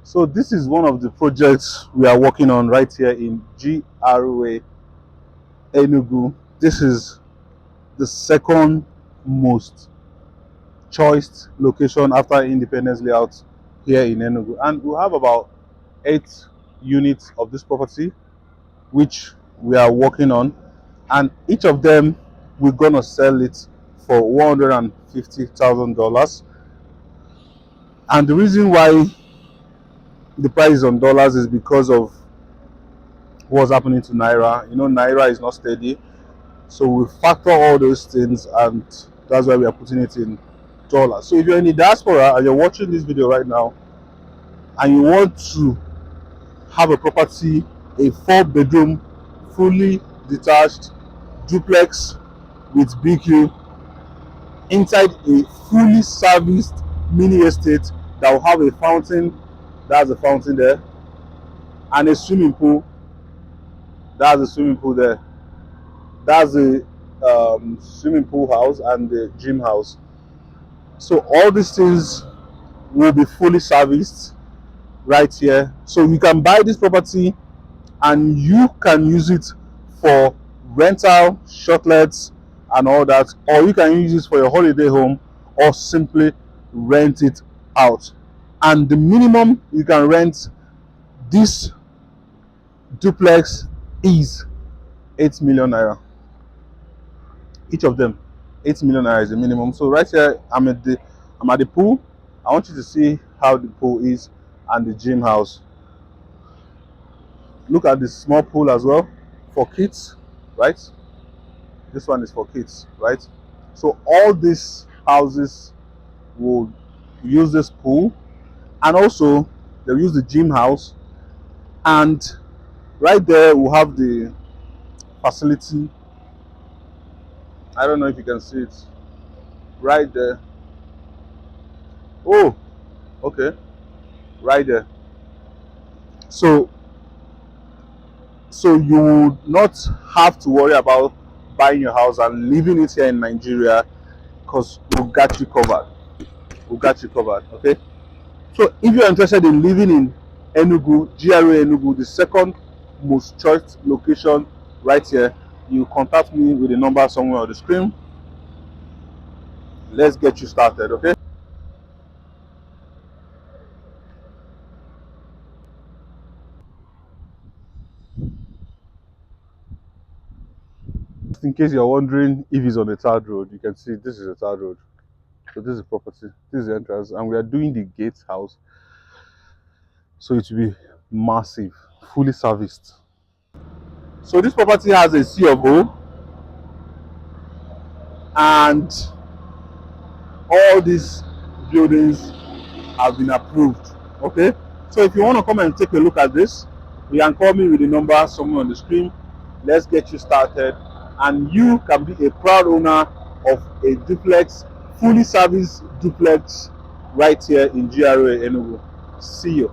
So this is one of the projects we are working on right here in GRA Enugu. This is the second most choiced location after Independence Layout here in Enugu, and we have about 8 units of this property which we are working on, and each of them we're gonna sell it for $150,000. And the reason why the price is on dollars is because of what's happening to naira. You know, naira is not steady, so we factor all those things, and that's why we are putting it in dollars. So if you're in the diaspora and you're watching this video right now and you want to have a property, a 4-bedroom fully detached duplex with BQ inside a fully serviced mini estate that will have a fountain, that's a fountain there, and a swimming pool, that's a swimming pool there, that's a swimming pool house and the gym house. So all these things will be fully serviced right here. So you can buy this property and you can use it for rental, shortlets, and all that, or you can use it for your holiday home, or simply rent it out. And the minimum you can rent this duplex is 8 million naira. Each of them, 8 million naira is the minimum. So right here, I'm at the pool. I want you to see how the pool is and the gym house. Look at the small pool as well for kids, right? This one is for kids, right? So all these houses will use this pool, and also they'll use the gym house, and right there we'll have the facility. I don't know if you can see it right there. Oh, okay, right there. So you would not have to worry about buying your house and leaving it here in Nigeria, because we got you covered. We got you covered. Okay. So if you're interested in living in Enugu, GRA Enugu, the second most choice location right here, you contact me with the number somewhere on the screen. Let's get you started, okay? Just in case you're wondering if it's on a third road, you can see this is a third road. So this is property, this is the entrance, and we are doing the gate house. So it will be massive, fully serviced. So this property has a C of O, and all these buildings have been approved. Okay, so if you want to come and take a look at this, you can call me with the number somewhere on the screen. Let's get you started, and you can be a proud owner of a duplex, fully serviced duplex right here in GRA Enugu. See you.